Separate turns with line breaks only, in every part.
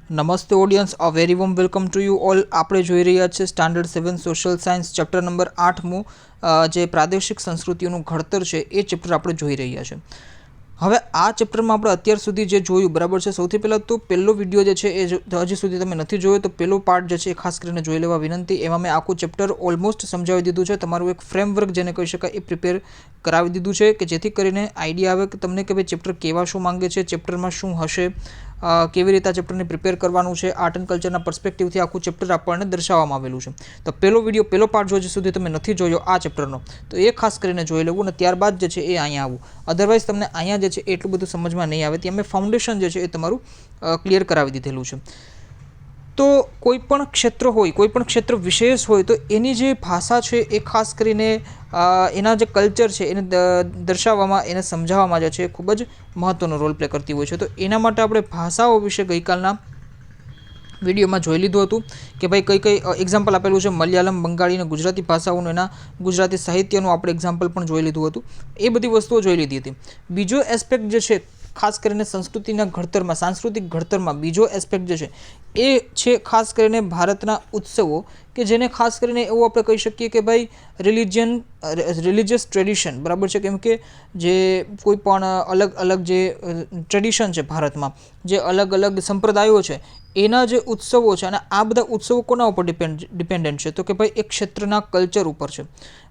નમસ્તે audience, a very warm welcome to you all. આપણે જોઈ રહ્યા છીએ standard 7 social science chapter number 8મું, જે પ્રાદેશિક સંસ્કૃતિઓનું ઘડતર છે એ ચેપ્ટર આપણે જોઈ રહ્યા છીએ. હવે આ ચેપ્ટરમાં આપણે અત્યાર સુધી જે જોયું બરાબર છે. સૌથી પહેલાં તો પહેલો વિડીયો જે છે એ હજી સુધી તમે નથી જોયો તો પહેલો પાર્ટ જે છે એ ખાસ કરીને જોઈ લેવા વિનંતી. એમાં મેં આખું ચેપ્ટર ઓલમોસ્ટ સમજાવી દીધું છે. તમારું એક ફ્રેમવર્ક જેને કહી શકાય એ પ્રિપેર કરાવી દીધું છે કે જેથી કરીને આઈડિયા આવે કે તમને કે ભાઈ ચેપ્ટર કેવા શું માંગે છે, ચેપ્ટરમાં શું હશે, કેવી રીતે આ ચેપ્ટરને પ્રિપેર કરવાનું છે. આર્ટ એન્ડ કલ્ચરના પર્સપેક્ટિવથી આખું ચેપ્ટર આપણને દર્શાવવામાં આવેલું છે. તો પહેલો પાર્ટ જો સુધી તમે નથી જોયો આ ચેપ્ટરનો તો એ ખાસ કરીને જોઈ લેવું અને ત્યારબાદ જે છે એ અહીંયા આવું. અધરવાઇઝ તમને અહીંયા જે છે એટલું બધું સમજમાં નહીં આવે. ત્યાં મેં ફાઉન્ડેશન જે છે એ તમારું ક્લિયર કરાવી દીધેલું છે. તો કોઈ પણ ક્ષેત્ર હોય, કોઈ પણ ક્ષેત્ર વિશેષ હોય તો એની જે ભાષા છે એ ખાસ કરીને એના જે કલ્ચર છે એને દર્શાવવામાં, એને સમજાવવામાં જે છે એ ખૂબ જ મહત્ત્વનો રોલ પ્લે કરતી હોય છે. તો એના માટે આપણે ભાષાઓ વિશે ગઈકાલના વિડીયોમાં જોઈ લીધું હતું કે ભાઈ કઈ કઈ એક્ઝામ્પલ આપેલું છે. મલયાલમ, બંગાળી અને ગુજરાતી ભાષાઓનું, એના ગુજરાતી સાહિત્યનું આપણે એક્ઝામ્પલ પણ જોઈ લીધું હતું. એ બધી વસ્તુઓ જોઈ લીધી હતી. બીજો એસ્પેક્ટ જે છે ખાસ કરીને સંસ્કૃતિના ઘડતરમાં, સાંસ્કૃતિક ઘડતરમાં બીજો એસ્પેક્ટ જે છે એ છે ખાસ કરીને ભારતના ઉત્સવો, કે જેને ખાસ કરીને એવું આપણે કહી શકીએ કે ભાઈ રિલિજિયસ ટ્રેડિશન બરાબર છે. કેમ કે જે કોઈ પણ અલગ અલગ જે ટ્રેડિશન છે ભારતમાં, જે અલગ અલગ સંપ્રદાયો છે એના જે ઉત્સવો છે, અને આ બધા ઉત્સવો કોના ઉપર ડિપેન્ડન્ટ છે તો કે ભાઈ એક ક્ષેત્રના કલ્ચર ઉપર છે.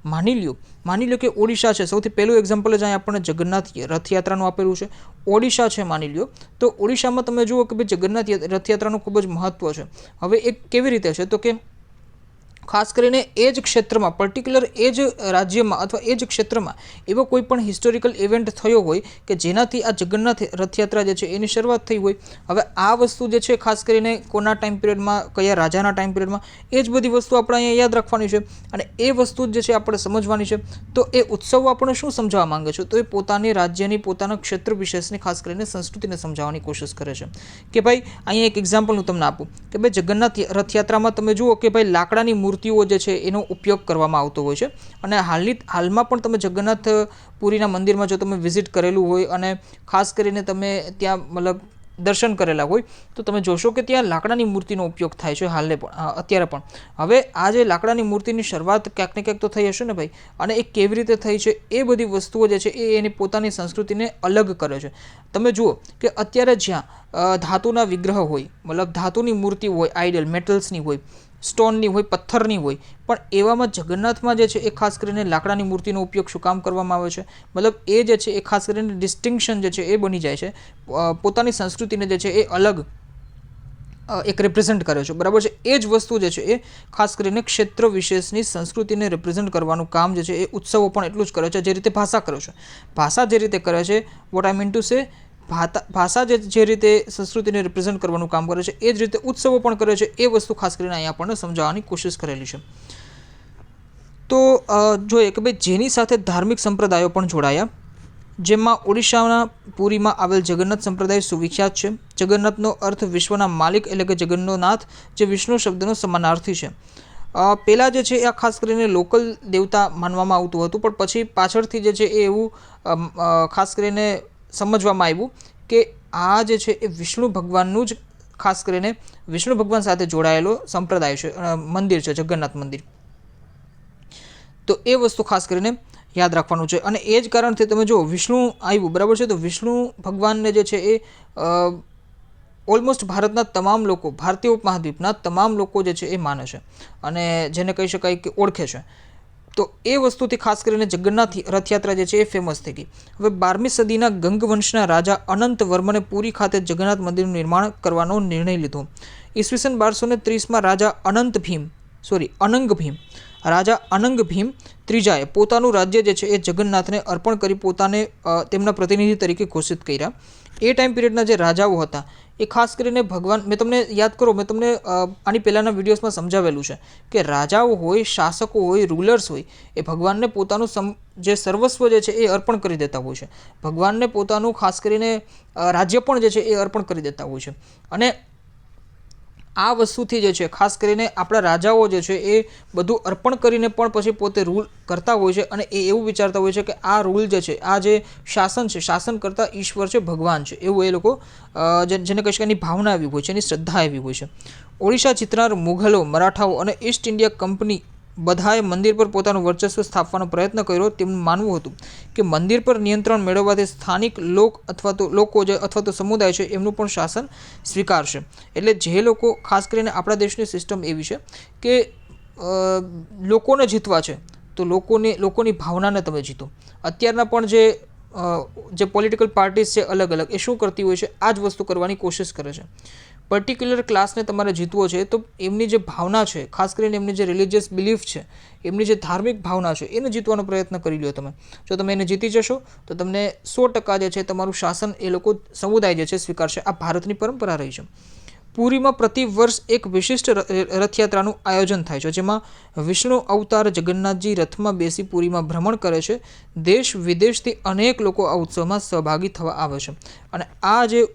માની લ્યો કે ઓડિશા છે. સૌથી પહેલું એક્ઝામ્પલ જ અહીંયા આપણને જગન્નાથ રથયાત્રાનું આપેલું છે. ઓડિશા છે માની લ્યો, તો ઓડિશામાં તમે જુઓ કે ભાઈ જગન્નાથ રથયાત્રાનું ખૂબ જ મહત્ત્વ છે. હવે એ કેવી રીતે છે તો કે ખાસ કરીને એ જ ક્ષેત્રમાં, પર્ટિક્યુલર એ જ રાજ્યમાં અથવા એ જ ક્ષેત્રમાં એવો કોઈ પણ હિસ્ટોરિકલ ઇવેન્ટ થયો હોય કે જેનાથી આ જગન્નાથ રથયાત્રા જે છે એની શરૂઆત થઈ હોય. હવે આ વસ્તુ જે છે ખાસ કરીને કોના ટાઈમ પિરિયડમાં, કયા રાજાના ટાઈમ પિરિયડમાં, એ જ બધી વસ્તુ આપણે અહીંયા યાદ રાખવાની છે. અને એ વસ્તુ જે છે આપણે સમજવાની છે. તો એ ઉત્સવો આપણને શું સમજાવવા માંગે છે તો એ પોતાની રાજ્યની, પોતાના ક્ષેત્ર વિશેષની ખાસ કરીને સંસ્કૃતિને સમજાવવાની કોશિશ કરે છે. કે ભાઈ અહીંયા એક એક્ઝામ્પલ હું તમને આપું કે ભાઈ જગન્નાથ રથયાત્રામાં તમે જુઓ કે ભાઈ લાકડાની મૂર્તિઓ જે છે એનો ઉપયોગ કરવામાં આવતો હોય છે. અને હાલમાં પણ તમે જગન્નાથ પુરીના મંદિરમાં જો તમે વિઝિટ કરેલું હોય અને ખાસ કરીને તમે ત્યાં મતલબ દર્શન કરેલા હોય તો તમે જોશો કે ત્યાં લાકડાની મૂર્તિનો ઉપયોગ થાય છે અત્યારે પણ. હવે આ જે લાકડાની મૂર્તિની શરૂઆત ક્યાંક ને ક્યાંક તો થઈ હશે ને ભાઈ, અને એ કેવી રીતે થઈ છે એ બધી વસ્તુઓ જે છે એ એની પોતાની સંસ્કૃતિને અલગ કરે છે. તમે જુઓ કે અત્યારે જ્યાં ધાતુના વિગ્રહ હોય, મતલબ ધાતુની મૂર્તિ હોય, આઈડલ મેટલ્સની હોય, સ્ટોનની હોય, પથ્થરની હોય, પણ એવામાં જગન્નાથમાં જે છે એ ખાસ કરીને લાકડાની મૂર્તિનો ઉપયોગ શું કામ કરવામાં આવે છે? મતલબ એ જે છે એ ખાસ કરીને ડિસ્ટિંક્શન જે છે એ બની જાય છે. પોતાની સંસ્કૃતિને જે છે એ અલગ એક રિપ્રેઝેન્ટ કરે છે બરાબર છે. એ જ વસ્તુ જે છે એ ખાસ કરીને ક્ષેત્ર વિશેષની સંસ્કૃતિને રિપ્રેઝેન્ટ કરવાનું કામ જે છે એ ઉત્સવો પણ એટલું જ કરે છે જે રીતે ભાષા કરે છે. ભાષા જે રીતે કરે છે, what I mean to say, ભાષા જે રીતે સંસ્કૃતિને રિપ્રેઝેન્ટ કરવાનું કામ કરે છે એ જ રીતે ઉત્સવો પણ કરે છે. એ વસ્તુ ખાસ કરીને અહીંયા આપણને સમજાવવાની કોશિશ કરેલી છે. તો જોઈએ કે ભાઈ જેની સાથે ધાર્મિક સંપ્રદાયો પણ જોડાયા, જેમાં ઓડિશાના પુરીમાં આવેલ જગન્નાથ સંપ્રદાય સુવિખ્યાત છે. જગન્નાથનો અર્થ વિશ્વના માલિક એટલે કે જગન્નાથ, જે વિષ્ણુ શબ્દનો સમાનાર્થી છે. પહેલાં જે છે એ ખાસ કરીને લોકલ દેવતા માનવામાં આવતું હતું, પણ પછી પાછળથી જે છે એ એવું ખાસ કરીને સમજવામાં આવ્યું કે આ જે છે એ વિષ્ણુ ભગવાનનું જ ખાસ કરીને વિષ્ણુ ભગવાન સાથે જોડાયેલો સંપ્રદાય છે, મંદિર છે, જગન્નાથ મંદિર. તો એ વસ્તુ ખાસ કરીને યાદ રાખવાનું છે. અને એ જ કારણથી તમે જો વિષ્ણુ આવ્યું બરાબર છે, તો વિષ્ણુ ભગવાનને જે છે એ ઓલમોસ્ટ ભારતના તમામ લોકો, ભારતીય ઉપમહાદ્વીપના તમામ લોકો જે છે એ માને છે અને જેને કહી શકાય કે ઓળખે છે. તો એ વસ્તુથી ખાસ કરીને જગન્નાથ રથયાત્રા જે છે એ ફેમસ થઈ ગઈ. હવે 12મી સદીના ગંગ વંશના રાજા અનંત વર્મને પુરી ખાતે જગન્નાથ મંદિરનું નિર્માણ કરવાનો નિર્ણય લીધો. ઈસવીસન 1230માં રાજા અનંગ ભીમ ત્રીજાએ પોતાનું રાજ્ય જે છે એ જગન્નાથને અર્પણ કરી પોતાને તેમના પ્રતિનિધિ તરીકે ઘોષિત કર્યા. એ ટાઈમ પિરિયડના જે રાજાઓ હતા એ ખાસ કરીને ભગવાન, મેં તમને યાદ કરો, મેં તમને આની પહેલાંના વિડીયોઝમાં સમજાવેલું છે કે રાજાઓ હોય, શાસકો હોય, રૂલર્સ હોય, એ ભગવાનને પોતાનું જે સર્વસ્વ જે છે એ અર્પણ કરી દેતા હોય છે. ભગવાનને પોતાનું ખાસ કરીને રાજ્ય પણ જે છે એ અર્પણ કરી દેતા હોય છે. અને આ વસ્તુથી જે છે ખાસ કરીને આપણા રાજાઓ જે છે એ બધું અર્પણ કરીને પણ પછી પોતે રૂલ કરતા હોય છે અને એ એવું વિચારતા હોય છે કે આ રૂલ જે છે, આ જે શાસન છે, શાસન કરતાં ઈશ્વર છે, ભગવાન છે, એવું એ લોકો જેને કહીશ કે એની ભાવના આવી હોય છે, એની શ્રદ્ધા આવી હોય છે. ઓડિશા જીતનાર મુઘલો, મરાઠાઓ અને ઈસ્ટ ઇન્ડિયા કંપની બધાએ મંદિર પર પોતાનું વર્ચસ્વ સ્થાપવાનો પ્રયત્ન કર્યો. તેમનું માનવું હતું કે મંદિર પર નિયંત્રણ મેળવવાથી સ્થાનિક લોકો અથવા તો સમુદાય છે એમનું પણ શાસન સ્વીકારશે. એટલે જે લોકો, ખાસ કરીને આપણા દેશની સિસ્ટમ એવી છે કે લોકોને જીતવા છે તો લોકોની ભાવનાને તમે જીતો. અત્યારના પણ જે પોલિટિકલ પાર્ટીઝ છે અલગ અલગ, એ શું કરતી હોય છે, આ જ વસ્તુ કરવાની કોશિશ કરે છે. પર્ટિક્યુલર ક્લાસને તમારે જીતવો છે તો એમની જે ભાવના છે, ખાસ કરીને એમની જે રિલિજિયસ બિલીફ છે, એમની જે ધાર્મિક ભાવના છે, એને જીતવાનો પ્રયત્ન કરી લો તમે. જો તમે એને જીતી જશો તો તમને 100% જે છે તમારું શાસન એ લોકો સમુદાય જે છે સ્વીકારશે. આ ભારતની પરંપરા રહી છે. પુરીમાં પ્રતિ વર્ષ એક વિશિષ્ટ રથયાત્રાનું આયોજન થાય છે, જેમાં વિષ્ણુ અવતાર જગન્નાથજી રથમાં બેસી પુરીમાં ભ્રમણ કરે છે. દેશ વિદેશથી અનેક લોકો આ ઉત્સવમાં સહભાગી થવા આવે છે. અને આ જે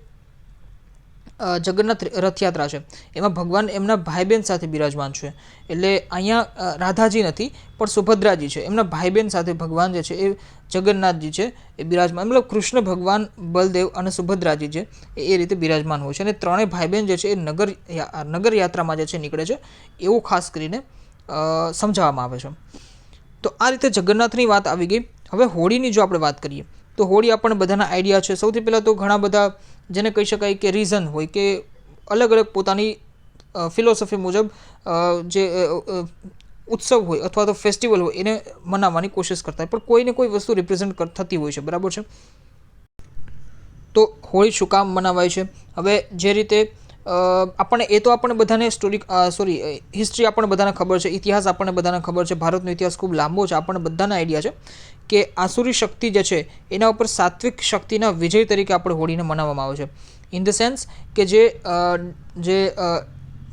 જગન્નાથ રથયાત્રા છે એમાં ભગવાન એમના ભાઈ બહેન સાથે બિરાજમાન છે. એટલે અહીંયા રાધાજી નથી પણ સુભદ્રાજી છે, એમના ભાઈ બહેન સાથે ભગવાન જે છે એ જગન્નાથજી છે એ બિરાજમાન, મતલબ કૃષ્ણ ભગવાન, બલદેવ અને સુભદ્રાજી છે એ રીતે બિરાજમાન હોય છે. અને ત્રણેય ભાઈ બહેન જે છે એ નગર યાત્રામાં જે છે નીકળે છે, એવું ખાસ કરીને સમજાવવામાં આવે છે. તો આ રીતે જગન્નાથની વાત આવી ગઈ. હવે હોળીની જો આપણે વાત કરીએ તો હોળી આપણને બધાના આઈડિયા છે. સૌથી પહેલાં તો ઘણા બધા જેને કહી શકાય કે રીઝન હોય કે અલગ અલગ પોતાની ફિલોસોફી મુજબ જે ઉત્સવ હોય અથવા તો ફેસ્ટિવલ હોય એને મનાવવાની કોશિશ કરતા હોય, પણ કોઈને કોઈ વસ્તુ રિપ્રેઝેન્ટ થતી હોય છે, બરાબર છે. તો હોળી શું કામ મનાવાય છે? હવે જે રીતે આપણને બધાને હિસ્ટ્રી આપણને બધાને ખબર છે, ઇતિહાસ આપણને બધાને ખબર છે, ભારતનો ઇતિહાસ ખૂબ લાંબો છે, આપણને બધાને આઈડિયા છે કે આસુરી શક્તિ જે છે એના ઉપર સાત્વિક શક્તિના વિજય તરીકે આપણે હોળીને મનાવવામાં આવે છે. ઇન ધ સેન્સ કે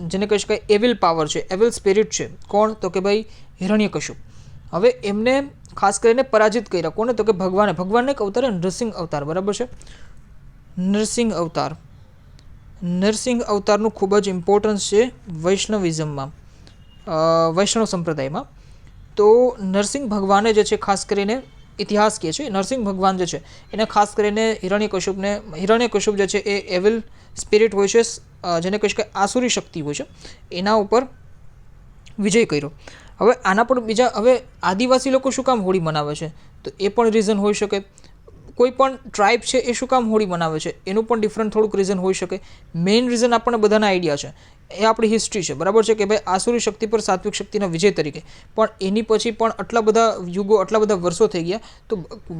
જેને કહી શકાય એવિલ પાવર છે, એવિલ સ્પિરિટ છે. કોણ? તો કે ભાઈ હિરણ્યકશિપુ. હવે એમને ખાસ કરીને પરાજિત કર્યા. કોને? તો કે ભગવાનને એક અવતાર, નરસિંહ અવતાર, બરાબર છે. નરસિંહ અવતારનું ખૂબ જ ઇમ્પોર્ટન્સ છે વૈષ્ણવિઝમમાં, વૈષ્ણવ સંપ્રદાયમાં. તો નરસિંહ ભગવાને જે છે ખાસ કરીને ઇતિહાસ કહે છે, નરસિંહ ભગવાન જે છે એને ખાસ કરીને હિરણ્યકશ્યપ જે છે એ એવિલ સ્પિરિટ હોય છે, જેને કહી શકાય આસુરી શક્તિ હોય છે, એના ઉપર વિજય કર્યો. હવે આના પણ હવે આદિવાસી લોકો શું કામ હોળી મનાવે છે? તો એ પણ રીઝન હોઈ શકે. કોઈ પણ ટ્રાઇબ છે એ શું કામ હોળી મનાવે છે એનું પણ ડિફરન્ટ થોડુંક રીઝન હોઈ શકે. મેઇન રીઝન આપણને બધાના આઈડિયા છે, એ આપણી હિસ્ટ્રી છે, બરાબર છે, કે ભાઈ આસુરી શક્તિ પર સાત્વિક શક્તિના વિજય તરીકે. પણ એની પછી પણ આટલા બધા યુગો, આટલા બધા વર્ષો થઈ ગયા, તો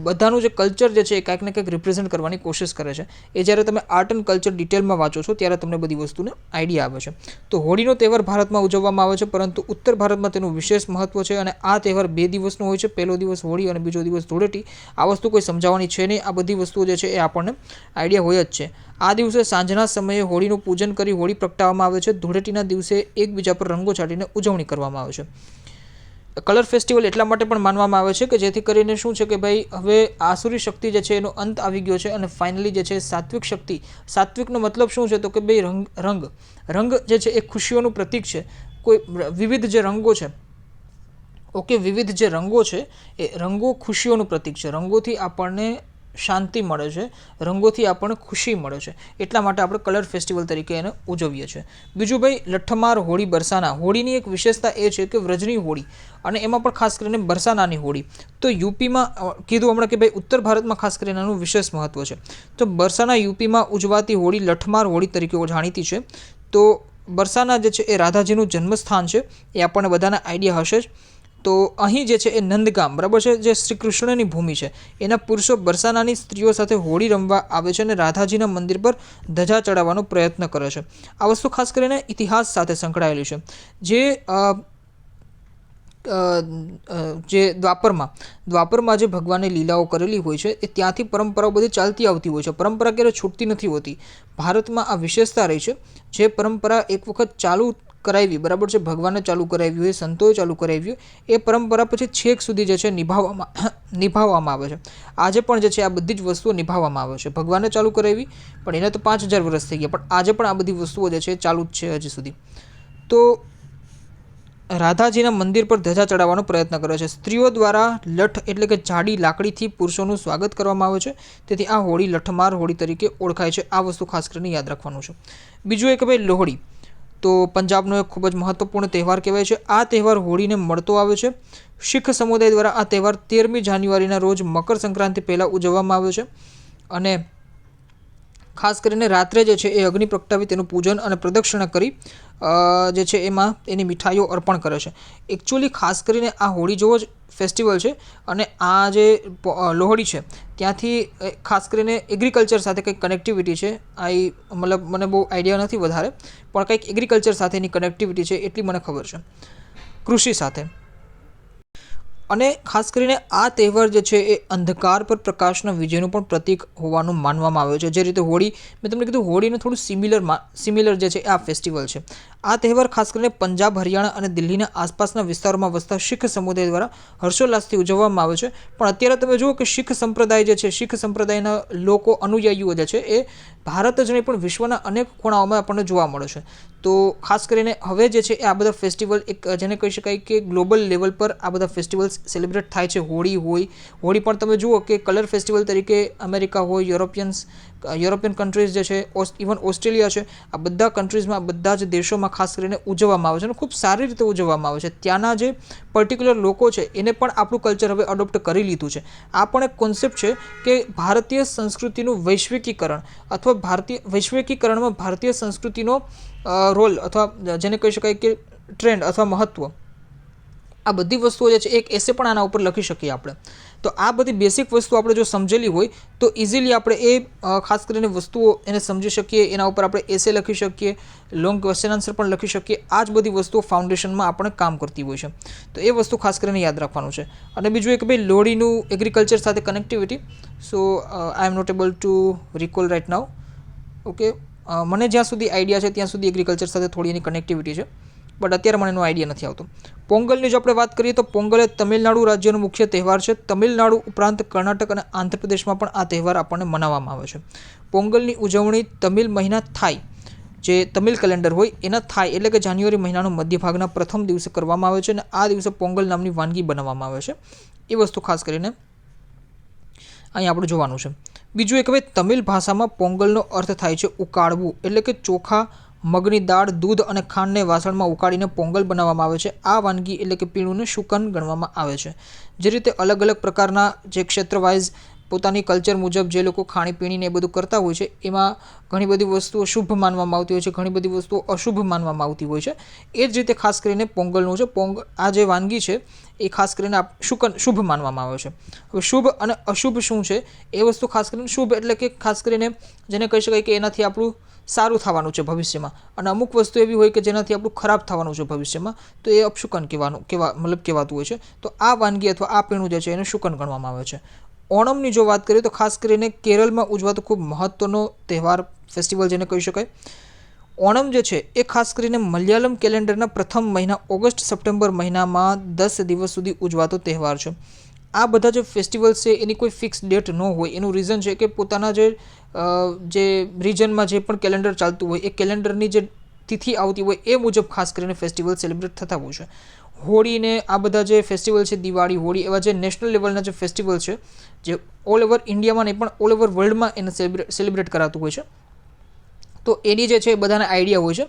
બધાનું જે કલ્ચર જે છે એ કાંઈક ને કંઈક રિપ્રેઝેન્ટ કરવાની કોશિશ કરે છે. એ જ્યારે તમે આર્ટ એન્ડ કલ્ચર ડિટેલમાં વાંચો છો ત્યારે તમને બધી વસ્તુને આઈડિયા આવે છે. તો હોળીનો તહેવાર ભારતમાં ઉજવવામાં આવે છે, પરંતુ ઉત્તર ભારતમાં તેનું વિશેષ મહત્વ છે. અને આ તહેવાર 2 દિવસનો હોય છે. પહેલો દિવસ હોળી અને બીજો દિવસ ધૂળેટી. આ વસ્તુ કોઈ સમજાવવાની છે નહીં. આ બધી વસ્તુઓ જે છે એ આપણને આઈડિયા હોય જ છે. આ દિવસે સાંજના સમયે હોળીનું પૂજન કરી હોળી પ્રગટાવવામાં આવે છે. ધૂળેટીના દિવસે એકબીજા પર રંગો છાંટીને ઉજવણી કરવામાં આવે છે. કલર ફેસ્ટિવલ એટલા માટે પણ માનવામાં આવે છે કે જેથી કરીને શું છે કે ભાઈ હવે આસુરી શક્તિ જે છે એનો અંત આવી ગયો છે અને ફાઇનલી જે છે સાત્વિક શક્તિ. સાત્વિકનો મતલબ શું છે? તો કે ભાઈ રંગ જે છે એ ખુશીઓનું પ્રતીક છે. કોઈ વિવિધ જે રંગો છે, વિવિધ જે રંગો છે એ રંગો ખુશીઓનું પ્રતીક છે. રંગોથી આપણને શાંતિ મળે છે, રંગોથી આપણને ખુશી મળે છે. એટલા માટે આપણે કલર ફેસ્ટિવલ તરીકે એને ઉજવીએ છીએ. બીજું ભાઈ લઠ્ઠમાર હોળી, બરસાના. હોળીની એક વિશેષતા એ છે કે વ્રજની હોળી, અને એમાં પણ ખાસ કરીને બરસાનાની હોળી. તો યુપીમાં કીધું હમણાં કે ભાઈ ઉત્તર ભારતમાં ખાસ કરીને એનું વિશેષ મહત્વ છે. તો બરસાના યુપીમાં ઉજવાતી હોળી લઠ્ઠમાર હોળી તરીકે જાણીતી છે. તો બરસાના જે છે એ રાધાજીનું જન્મસ્થાન છે, એ આપણને બધાના આઈડિયા હશે જ. તો અહીં જે છે એ નંદગામ, બરાબર છે, જે શ્રી કૃષ્ણની ભૂમિ છે, એના પુરુષો બરસાનાની સ્ત્રીઓ સાથે હોળી રમવા આવે છે અને રાધાજીના મંદિર પર ધજા ચડાવવાનો પ્રયત્ન કરે છે. આ વસ્તુ ખાસ કરીને ઇતિહાસ સાથે સંકળાયેલી છે. જે દ્વાપરમાં જે ભગવાને લીલાઓ કરેલી હોય છે એ ત્યાંથી પરંપરાઓ બધી ચાલતી આવતી હોય છે. પરંપરા ક્યારે છૂટતી નથી હોતી. ભારતમાં આ વિશેષતા રહી છે. જે પરંપરા એક વખત ચાલુ કરાવી, બરાબર છે, ભગવાને ચાલુ કરાવ્યું હોય, સંતોએ ચાલુ કરાવ્યું, એ પરંપરા પછી છેક સુધી જે છે નિભાવવામાં આવે છે. આજે પણ જે છે આ બધી જ વસ્તુઓ નિભાવવામાં આવે છે. ભગવાને ચાલુ કરાવી, પણ એને તો 5000 વર્ષ થઈ ગયા, પણ આજે પણ આ બધી વસ્તુઓ જે છે ચાલુ જ છે હજી સુધી. તો રાધાજીના મંદિર પર ધજા ચડાવવાનો પ્રયત્ન કરે છે. સ્ત્રીઓ દ્વારા લઠ એટલે કે જાડી લાકડીથી પુરુષોનું સ્વાગત કરવામાં આવે છે. તેથી આ હોળી લઠમાર હોળી તરીકે ઓળખાય છે. આ વસ્તુ ખાસ કરીને યાદ રાખવાનું છે. બીજું એક ભાઈ લોહડી, તો પંજાબનો એક ખૂબ જ મહત્વપૂર્ણ તહેવાર કહેવાય છે. આ તહેવાર હોળીને મળતો આવે છે. શીખ સમુદાય દ્વારા આ તહેવાર 13મી જાન્યુઆરીના રોજ મકર સંક્રાંતિ પહેલાં ઉજવવામાં આવે છે. અને ખાસ કરીને રાત્રે જે છે એ અગ્નિ પ્રગટાવી તેનું પૂજન અને પ્રદક્ષિણા કરી જે છે એમાં એની મીઠાઈઓ અર્પણ કરે છે. એકચ્યુઅલી ખાસ કરીને આ હોળી જેવો જ ફેસ્ટિવલ છે. અને આ જે લોહડી છે ત્યાંથી ખાસ કરીને એગ્રીકલ્ચર સાથે કંઈક કનેક્ટિવિટી છે. મતલબ મને બહુ આઈડિયા નથી વધારે, પણ કંઈક એગ્રીકલ્ચર સાથેની કનેક્ટિવિટી છે એટલી મને ખબર છે, કૃષિ સાથે. અને ખાસ કરીને આ તહેવાર જે છે એ અંધકાર પર પ્રકાશના વિજયનું પણ પ્રતીક હોવાનું માનવામાં આવે છે. જે રીતે હોળી, મેં તમને કીધું હોળીનું થોડું સિમિલર જે છે આ ફેસ્ટિવલ છે. આ તહેવાર ખાસ કરીને પંજાબ, હરિયાણા અને દિલ્હીના આસપાસના વિસ્તારોમાં વસતા શીખ સમુદાય દ્વારા હર્ષોલ્લાસથી ઉજવવામાં આવે છે. પણ અત્યારે તમે જુઓ કે શીખ સંપ્રદાય જે છે, શીખ સંપ્રદાયના લોકો, અનુયાયીઓ જે છે એ ભારત જ નહીં પણ વિશ્વના અનેક ખૂણાઓમાં આપણને જોવા મળે છે. તો ખાસ કરીને હવે જે છે એ આ બધા ફેસ્ટિવલ એક જેને કહી શકાય કે ગ્લોબલ લેવલ પર આ બધા ફેસ્ટિવલ્સ સેલિબ્રેટ થાય છે. હોળી પણ તમે જુઓ કે કલર ફેસ્ટિવલ તરીકે અમેરિકા હોય, યુરોપિયન કન્ટ્રીઝ જે છે, ઇવન ઓસ્ટ્રેલિયા છે, આ બધા કન્ટ્રીઝમાં, બધા જ દેશોમાં ખાસ કરીને ઉજવવામાં આવે છે. અને ખૂબ સારી રીતે ઉજવવામાં આવે છે. ત્યાંના જે પર્ટિક્યુલર લોકો છે એને પણ આપણું કલ્ચર હવે અડોપ્ટ કરી લીધું છે. આ પણ એક કોન્સેપ્ટ છે કે ભારતીય સંસ્કૃતિનું વૈશ્વિકીકરણ અથવા વૈશ્વિકીકરણમાં ભારતીય સંસ્કૃતિનો રોલ અથવા જેને કહી શકાય કે ટ્રેન્ડ અથવા મહત્ત્વ, આ બધી વસ્તુઓ જે છે એક એસે પણ આના ઉપર લખી શકીએ આપણે. તો આ બધી બેસિક વસ્તુ આપણે જો સમજેલી હોય તો ઇઝીલી આપણે એ ખાસ કરીને વસ્તુઓ એને સમજી શકીએ. એના ઉપર આપણે એસે લખી શકીએ, લોંગ ક્વેશ્ચન આન્સર પણ લખી શકીએ. આ જ બધી વસ્તુઓ ફાઉન્ડેશનમાં આપણે કામ કરતી હોય છે. તો એ વસ્તુ ખાસ કરીને યાદ રાખવાનું છે. અને બીજું એક ભાઈ લોહડીનું એગ્રીકલ્ચર સાથે connectivity. So I am not able to recall right now. Okay, મને જ્યાં સુધી આઈડિયા છે ત્યાં સુધી એગ્રીકલ્ચર સાથે થોડી એની કનેક્ટિવિટી છે, બટ અત્યારે મને એનો આઈડિયા નથી આવતો. પોંગલની જો આપણે વાત કરીએ તો પોંગલ એ તમિલનાડુ રાજ્યનો મુખ્ય તહેવાર છે. તમિલનાડુ ઉપરાંત કર્ણાટક અને આંધ્રપ્રદેશમાં પણ આ તહેવાર આપણને મનાવવામાં આવે છે. પોંગલની ઉજવણી તમિલ મહિના થાઈ, જે તમિલ કેલેન્ડર હોય એના થાઈ એટલે કે જાન્યુઆરી મહિનાનો મધ્યભાગના પ્રથમ દિવસે કરવામાં આવે છે. અને આ દિવસે પોંગલ નામની વાનગી બનાવવામાં આવે છે. એ વસ્તુ ખાસ કરીને અહીં આપણે જોવાનું છે. બીજું એક હવે તમિલ ભાષામાં પોંગલનો અર્થ થાય છે ઉકાળવું, એટલે કે ચોખા, મગની દાળ, દૂધ અને ખાંડને વાસણમાં ઉકાળીને પોંગલ બનાવવામાં આવે છે. આ વાનગી એટલે કે પીણુંને શુકન ગણવામાં આવે છે. જે રીતે અલગ અલગ પ્રકારના જે ક્ષેત્ર વાઇઝ પોતાની કલ્ચર મુજબ જે લોકો ખાણીપીણીને એ બધું કરતા હોય છે એમાં ઘણી બધી વસ્તુઓ શુભ માનવામાં આવતી હોય છે, ઘણી બધી વસ્તુઓ અશુભ માનવામાં આવતી હોય છે. એ જ રીતે ખાસ કરીને પોંગલનું છે. આ જે વાનગી છે એ ખાસ કરીને શુભ માનવામાં આવે છે. હવે શુભ અને અશુભ શું છે એ વસ્તુ ખાસ કરીને શુભ એટલે કે ખાસ કરીને જેને કહી શકાય કે એનાથી આપણું સારું થવાનું છે ભવિષ્યમાં, અને અમુક વસ્તુ એવી હોય કે જેનાથી આપણું ખરાબ થવાનું છે ભવિષ્યમાં, તો એ અપશુકન કહેવાતું હોય છે. તો આ વાનગી અથવા આ પીણું જે છે એને શુકન ગણવામાં આવે છે. ઓણમની જો વાત કરીએ તો ખાસ કરીને કેરળમાં ઉજવાતો ખૂબ મહત્ત્વનો તહેવાર, ફેસ્ટિવલ જેને કહી શકાય. ઓણમ જે છે એ ખાસ કરીને મલયાલમ કેલેન્ડરના પ્રથમ મહિના ઓગસ્ટ-સપ્ટેમ્બર મહિનામાં 10 દિવસ સુધી ઉજવાતો તહેવાર છે. આ બધા જે ફેસ્ટિવલ્સ છે એની કોઈ ફિક્સ ડેટ ન હોય. એનું રીઝન છે કે પોતાના જે રિજનમાં જે પણ કેલેન્ડર ચાલતું હોય એ કેલેન્ડરની જે તિથિ આવતી હોય એ મુજબ ખાસ કરીને ફેસ્ટિવલ સેલિબ્રેટ થતા હોય છે. હોળીને આ બધા જે ફેસ્ટિવલ છે, દિવાળી, હોળી, એવા જે નેશનલ લેવલના જે ફેસ્ટિવલ છે જે ઓલ ઓવર ઇન્ડિયામાં નહીં પણ ઓલ ઓવર વર્લ્ડમાં એને સેલિબ્રેટ કરાતું હોય છે. તો એની જે છે એ બધાને આઈડિયા હોય છે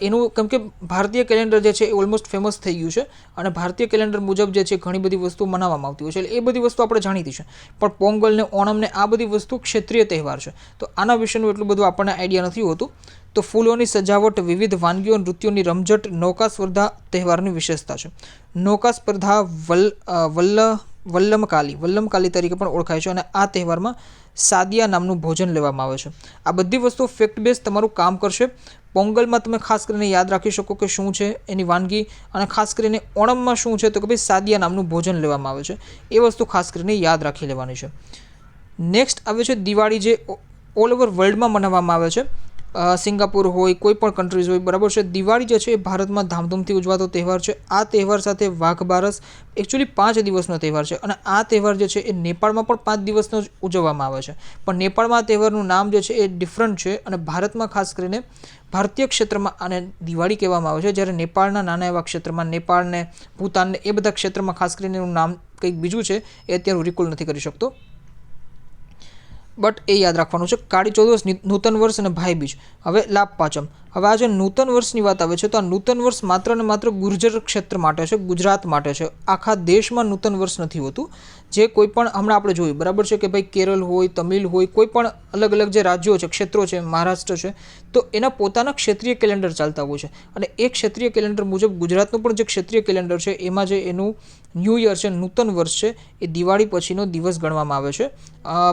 એનું, કેમ કે ભારતીય કેલેન્ડર જે છે એ ઓલમોસ્ટ ફેમસ થઈ ગયું છે અને ભારતીય કેલેન્ડર મુજબ જે છે ઘણી બધી વસ્તુ મનાવવામાં આવતી હોય છે. એટલે એ બધી વસ્તુ આપણે જાણીતી છે. પણ પોંગલ ને ઓણમને આ બધી વસ્તુ ક્ષેત્રીય તહેવાર છે, તો આના વિશેનું એટલું બધું આપણને આઈડિયા નથી હોતું. તો ફૂલોની સજાવટ, વિવિધ વાનગીઓ, નૃત્યોની રમઝટ નૌકા સ્પર્ધા તહેવારની વિશેષતા છે. નૌકા સ્પર્ધા વલ્લમકાલી તરીકે પણ ઓળખાય છે. અને આ તહેવારમાં સાદિયા નામનું ભોજન લેવામાં આવે છે. આ બધી વસ્તુઓ ફેક્ટ બેઝ તમારું કામ કરશે. પોંગલમાં તમે ખાસ કરીને યાદ રાખી શકો કે શું છે એની વાનગી, અને ખાસ કરીને ઓણમમાં શું છે તો કે ભાઈ સાદિયા નામનું ભોજન લેવામાં આવે છે. એ વસ્તુ ખાસ કરીને યાદ રાખી લેવાની છે. નેક્સ્ટ આવે છે દિવાળી, જે ઓલ ઓવર વર્લ્ડમાં મનાવવામાં આવે છે. સિંગાપુર હોય, કોઈ પણ કન્ટ્રીઝ હોય, બરાબર છે. દિવાળી જે છે એ ભારતમાં ધામધૂમથી ઉજવાતો તહેવાર છે. આ તહેવાર સાથે વાઘ બારસ એકચ્યુઅલી 5 દિવસનો તહેવાર છે અને આ તહેવાર જે છે એ નેપાળમાં પણ 5 દિવસનો જ ઉજવવામાં આવે છે. પણ નેપાળમાં આ તહેવારનું નામ જે છે એ ડિફરન્ટ છે અને ભારતમાં ખાસ કરીને ભારતીય ક્ષેત્રમાં આને દિવાળી કહેવામાં આવે છે, જ્યારે નેપાળના નાના એવા ક્ષેત્રમાં, નેપાળને, ભૂતાનને એ બધા ક્ષેત્રમાં ખાસ કરીને એનું નામ કંઈક બીજું છે, એ અત્યારે હું રિકોલ નથી કરી શકતો. બટ એ યાદ રાખવાનું છે. કાળી ચૌદસ, નૂતન વર્ષ અને ભાઈબીજ. હવે લાભ પાંચમ. હવે આ જે નૂતન વર્ષની વાત આવે છે તો આ નૂતન વર્ષ માત્ર ને માત્ર ગુર્જર ક્ષેત્ર માટે છે, ગુજરાત માટે છે. આખા દેશમાં નૂતન વર્ષ નથી હોતું. જે કોઈ પણ હમણાં આપણે જોયું, બરાબર છે, કે ભાઈ કેરળ હોય, તમિલ હોય, કોઈ પણ અલગ અલગ જે રાજ્યો છે, ક્ષેત્રો છે, મહારાષ્ટ્ર છે, તો એના પોતાના ક્ષેત્રીય કેલેન્ડર ચાલતા હોય છે અને એ ક્ષેત્રીય કેલેન્ડર મુજબ ગુજરાતનું પણ જે ક્ષેત્રીય કેલેન્ડર છે એમાં જે એનું ન્યૂ યર છે, નૂતન વર્ષ છે, એ દિવાળી પછીનો દિવસ ગણવામાં આવે છે.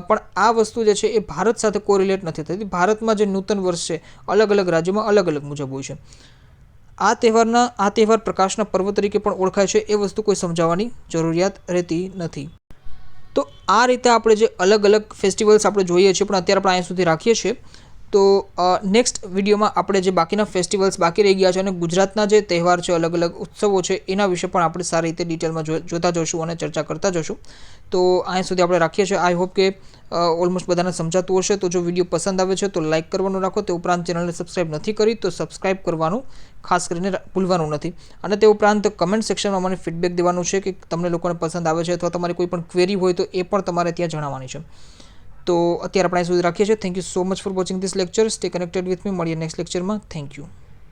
પણ આ વસ્તુ જે છે એ ભારત સાથે કોરિલેટ નથી થતી. ભારતમાં જે નૂતન વર્ષ છે અલગ અલગ રાજ્યોમાં અલગ અલગ મુજબ હોય છે. આ તહેવાર પ્રકાશના પર્વ તરીકે પણ ઓળખાય છે. એ વસ્તુ કોઈ સમજાવવાની જરૂરિયાત રહેતી નથી. તો આ રીતે આપણે જે અલગ અલગ ફેસ્ટિવલ્સ આપણે જોઈએ છીએ, પણ અત્યારે આપણે અહીંયા સુધી રાખીએ છીએ. તો નેક્સ્ટ વિડીયોમાં આપણે જે બાકીના ફેસ્ટિવલ્સ બાકી રહી ગયા છે અને ગુજરાતના જે તહેવાર છે, અલગ અલગ ઉત્સવો છે, એના વિશે પણ આપણે સારી રીતે ડિટેલમાં જોતા જશું અને ચર્ચા કરતા જશું. તો અહીંયા સુધી આપણે રાખીએ છીએ. આઈ હોપ કે ઓલમોસ્ટ બધાને સમજાતું હશે. તો જો વિડીયો પસંદ આવે છે તો લાઇક કરવાનું રાખો. તે ઉપરાંત ચેનલને સબસ્ક્રાઇબ નથી કરી તો સબસ્ક્રાઇબ કરવાનું ખાસ કરીને ભૂલવાનું નથી. અને તે ઉપરાંત કમેન્ટ સેક્શનમાં મને ફીડબેક દેવાનું છે કે તમને લોકોને પસંદ આવે છે અથવા તમારી કોઈ પણ ક્વેરી હોય તો એ પણ તમારે ત્યાં જણાવવાની છે. તો અત્યારે આપણે અહીં સુધી રાખીએ છીએ. Thank you so much for watching this lecture. Stay connected with me. મળીએ નેક્સ્ટ લેક્ચરમાં. Thank you.